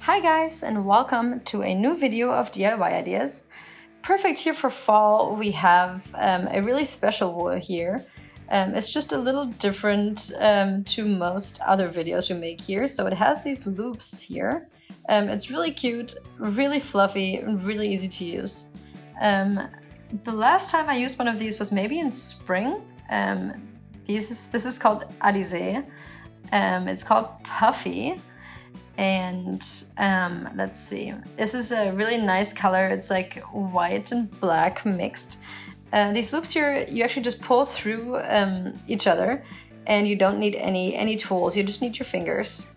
Hi guys, and welcome to a new video of DIY ideas. Perfect here for fall. We have a really special wool here. It's just a little different to most other videos we make here. So it has these loops here. It's really cute, really fluffy, and really easy to use. The last time I used one of these was maybe in spring. This is called Alize. It's called Puffy. And let's see, this is a really nice color. It's like white and black mixed. These loops here, you actually just pull through each other, and you don't need any tools. You just need your fingers.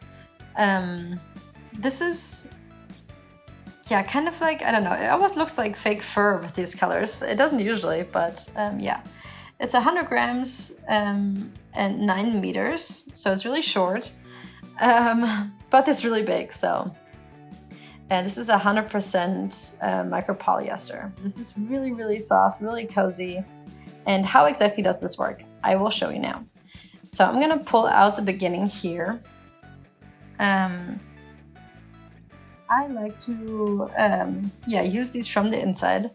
This is, yeah, kind of like, I don't know, it almost looks like fake fur with these colors. It doesn't usually, but yeah. It's 100 grams and 9 meters, so it's really short. But it's really big, so. And this is 100% micro polyester. This is really, really soft, really cozy. And how exactly does this work? I will show you now. So I'm gonna pull out the beginning here. I like to use these from the inside,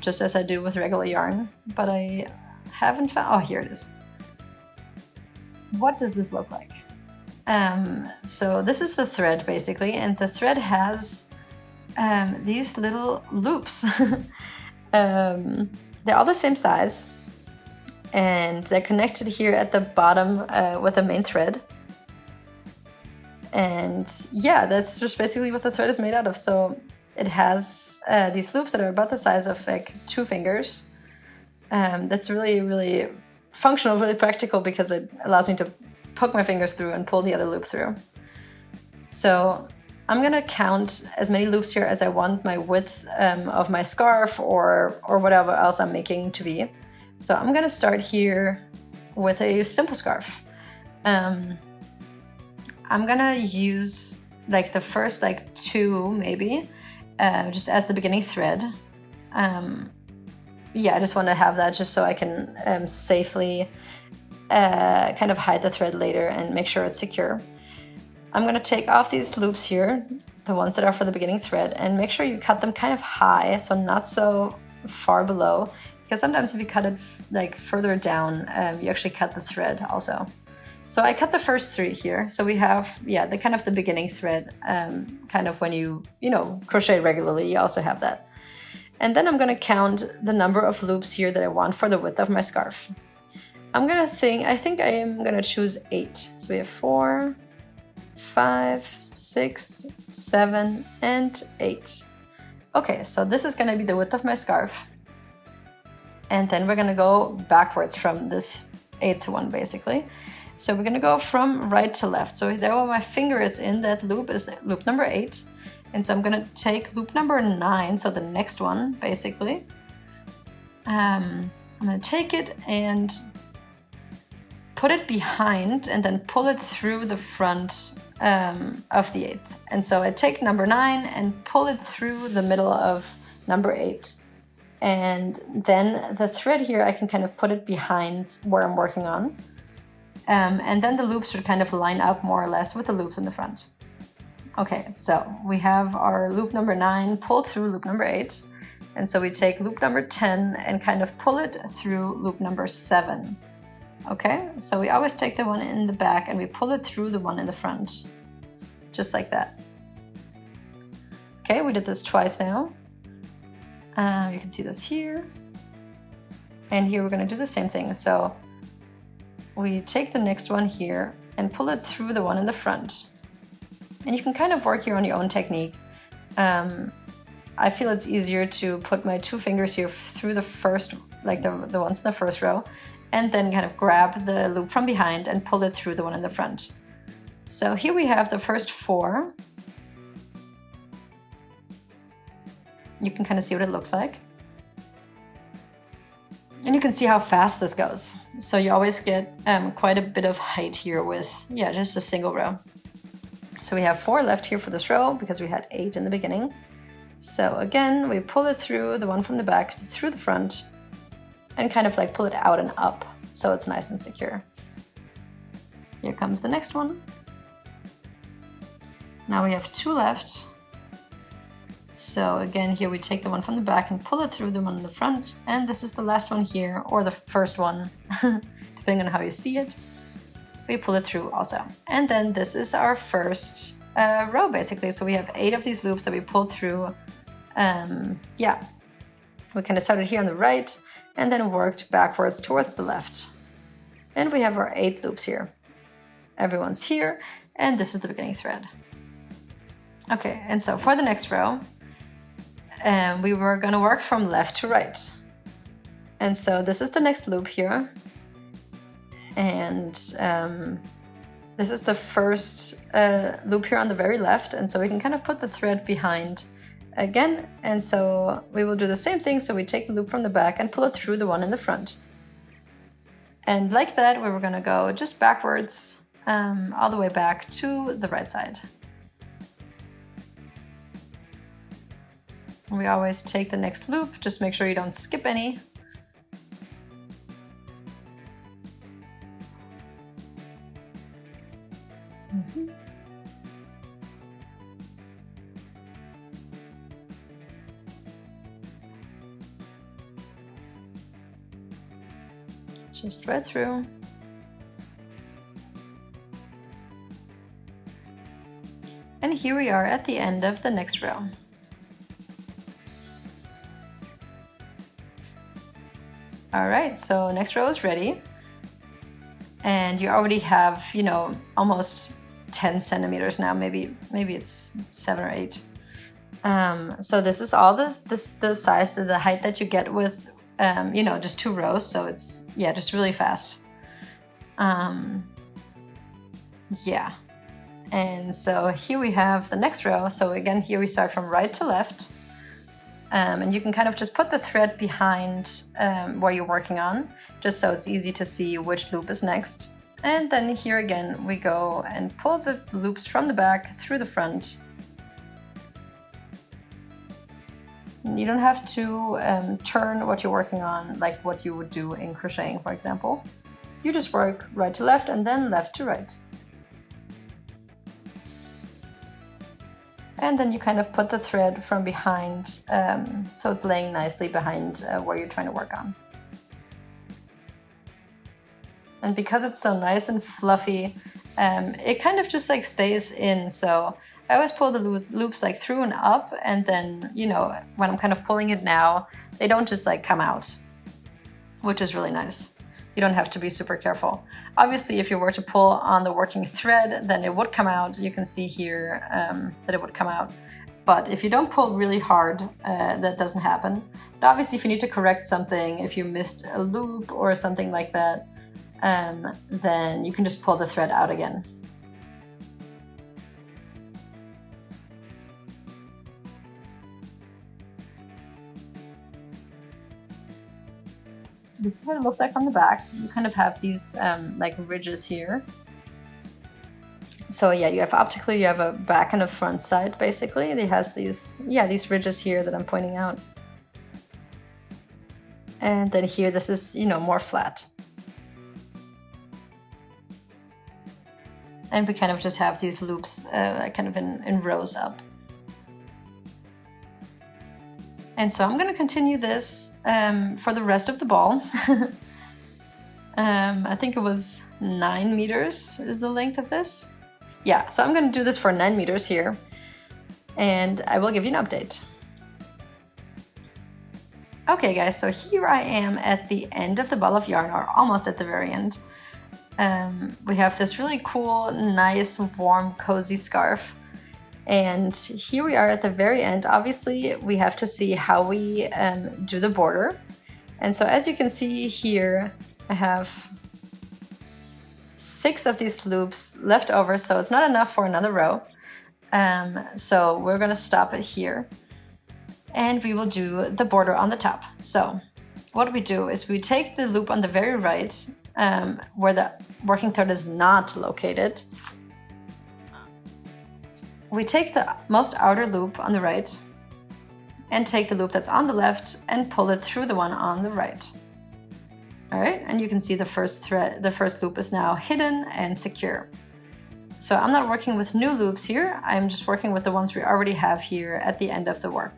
just as I do with regular yarn, but I haven't found, oh, here it is. What does this look like? So this is the thread basically, and the thread has these little loops. They're all the same size, and they're connected here at the bottom with the main thread. And yeah, that's just basically what the thread is made out of. So it has these loops that are about the size of like 2 fingers. That's really, really functional, really practical, because it allows me to poke my fingers through and pull the other loop through. So I'm gonna count as many loops here as I want my width of my scarf or whatever else I'm making to be. So I'm gonna start here with a simple scarf. I'm gonna use like the first 2 maybe, just as the beginning thread. Yeah, I just want to have that just so I can safely kind of hide the thread later and make sure it's secure. I'm going to take off these loops here, the ones that are for the beginning thread, and make sure you cut them kind of high, so not so far below, because sometimes if you cut it like further down, you actually cut the thread also. So I cut the first 3 here. So we have, the kind of the beginning thread, kind of when you crochet regularly, you also have that. And then I'm going to count the number of loops here that I want for the width of my scarf. I think I am gonna choose 8. So we have 4, 5, 6, 7, and 8. Okay, so this is gonna be the width of my scarf. And then we're gonna go backwards from this 8th one, basically. So we're gonna go from right to left. So there where my finger is in, that loop is loop number 8. And so I'm gonna take loop number 9, so the next one, basically. I'm gonna take it and put it behind and then pull it through the front of the 8th. And so I take number 9 and pull it through the middle of number 8. And then the thread here, I can kind of put it behind where I'm working on. And then the loops should kind of line up more or less with the loops in the front. Okay, so we have our loop number 9 pulled through loop number 8. And so we take loop number 10 and kind of pull it through loop number 7. Okay, so we always take the one in the back and we pull it through the one in the front, just like that. Okay, we did this twice now. You can see this here. And here we're gonna do the same thing. So we take the next one here and pull it through the one in the front. And you can kind of work here on your own technique. I feel it's easier to put my 2 fingers here through the first, like the ones in the first row, and then kind of grab the loop from behind and pull it through the one in the front. So here we have the first 4. You can kind of see what it looks like. And you can see how fast this goes. So you always get quite a bit of height here with, just a single row. So we have 4 left here for this row because we had 8 in the beginning. So again, we pull it through the one from the back, through the front, and kind of like pull it out and up so it's nice and secure. Here comes the next one. Now we have 2 left. So again, here we take the one from the back and pull it through the one in the front. And this is the last one here, or the first one, depending on how you see it. We pull it through also. And then this is our first row basically. So we have 8 of these loops that we pulled through. Yeah, we kind of started here on the right and then worked backwards towards the left. And we have our 8 loops here. Everyone's here, and this is the beginning thread. Okay, and so for the next row, we were gonna work from left to right. And so this is the next loop here. And this is the first loop here on the very left. And so we can kind of put the thread behind again. And so we will do the same thing. So we take the loop from the back and pull it through the one in the front. And like that, we were gonna go just backwards, all the way back to the right side. We always take the next loop, just make sure you don't skip any. Just right through. And here we are at the end of the next row. All right, so next row is ready. And you already have, you know, almost 10 centimeters now, maybe it's 7 or 8. So this is all the size, the height that you get with, you know, just 2 rows. So it's, yeah, just really fast. Yeah. And so here we have the next row. So again, here we start from right to left. And you can kind of just put the thread behind where you're working on, just so it's easy to see which loop is next. And then here again, we go and pull the loops from the back through the front. You don't have to turn what you're working on like what you would do in crocheting, for example. You just work right to left and then left to right. And then you kind of put the thread from behind, so it's laying nicely behind where you're trying to work on. And because it's so nice and fluffy, it kind of just like stays in. So I always pull the loops like through and up, and then, you know, when I'm kind of pulling it now, they don't just like come out, which is really nice. You don't have to be super careful. Obviously, if you were to pull on the working thread, then it would come out. You can see here that it would come out. But if you don't pull really hard, that doesn't happen. But obviously, if you need to correct something, if you missed a loop or something like that, then you can just pull the thread out again. This is what it looks like on the back. You kind of have these like ridges here. So yeah, you have optically, you have a back and a front side basically. It has these, yeah, these ridges here that I'm pointing out. And then here, this is, you know, more flat. And we kind of just have these loops kind of in rows up. And so I'm going to continue this for the rest of the ball. I think it was 9 meters is the length of this. Yeah, so I'm going to do this for 9 meters here, and I will give you an update. Okay guys, so here I am at the end of the ball of yarn, or almost at the very end. We have this really cool, nice, warm, cozy scarf. And here we are at the very end. Obviously, we have to see how we do the border. And so as you can see here, I have 6 of these loops left over, so it's not enough for another row. So we're gonna stop it here. And we will do the border on the top. So what we do is we take the loop on the very right, where the working thread is not located. We take the most outer loop on the right and take the loop that's on the left and pull it through the one on the right. All right, and you can see the first loop is now hidden and secure. So I'm not working with new loops here, I'm just working with the ones we already have here at the end of the work.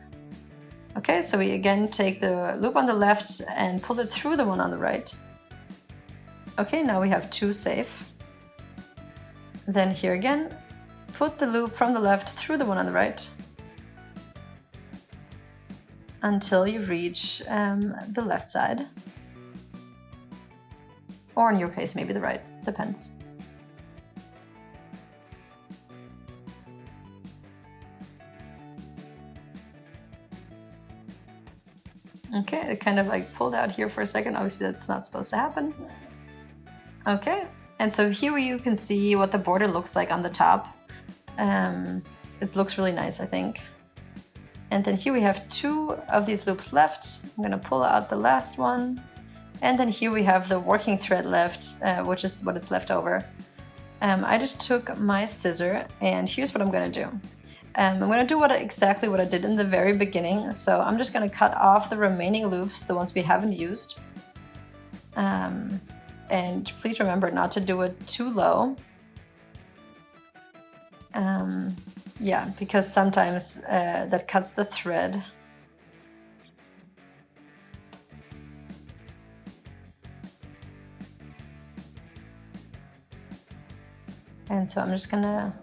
Okay, so we again take the loop on the left and pull it through the one on the right. Okay, now we have 2 safe. Then here again, put the loop from the left through the one on the right until you reach the left side. Or in your case, maybe the right, depends. Okay, it kind of like pulled out here for a second. Obviously that's not supposed to happen. Okay, and so here you can see what the border looks like on the top. It looks really nice, I think. And then here we have 2 of these loops left. I'm gonna pull out the last one. And then here we have the working thread left, which is what is left over. I just took my scissor and here's what I'm gonna do. I'm gonna do exactly what I did in the very beginning. So I'm just gonna cut off the remaining loops, the ones we haven't used. And please remember not to do it too low. Yeah, because sometimes that cuts the thread. And so I'm just gonna,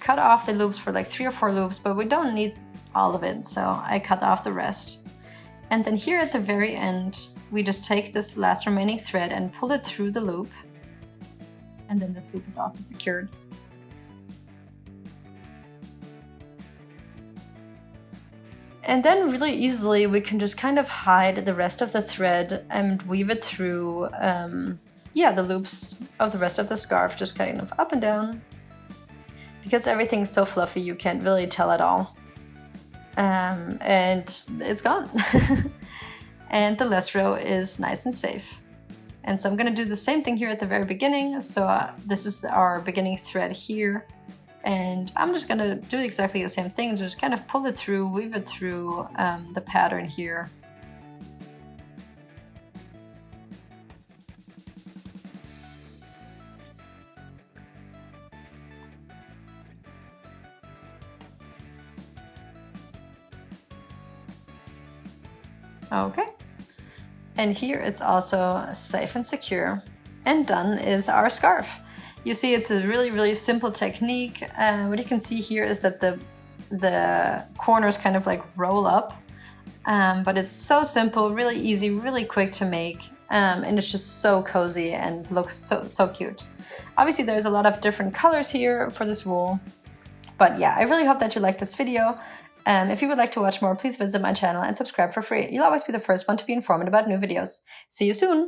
cut off the loops for like 3 or 4 loops, but we don't need all of it, so I cut off the rest. And then here at the very end, we just take this last remaining thread and pull it through the loop. And then this loop is also secured. And then really easily we can just kind of hide the rest of the thread and weave it through the loops of the rest of the scarf, just kind of up and down. Because everything's so fluffy, you can't really tell at all. And it's gone. And the last row is nice and safe. And so I'm gonna do the same thing here at the very beginning. So this is our beginning thread here. And I'm just gonna do exactly the same thing, just kind of pull it through, weave it through the pattern here. Okay, and here it's also safe and secure. And done is our scarf. You see, it's a really, really simple technique. What you can see here is that the corners kind of like roll up, but it's so simple, really easy, really quick to make, and it's just so cozy and looks so cute. Obviously, there's a lot of different colors here for this wool, but yeah, I really hope that you liked this video. If you would like to watch more, please visit my channel and subscribe for free. You'll always be the first one to be informed about new videos. See you soon!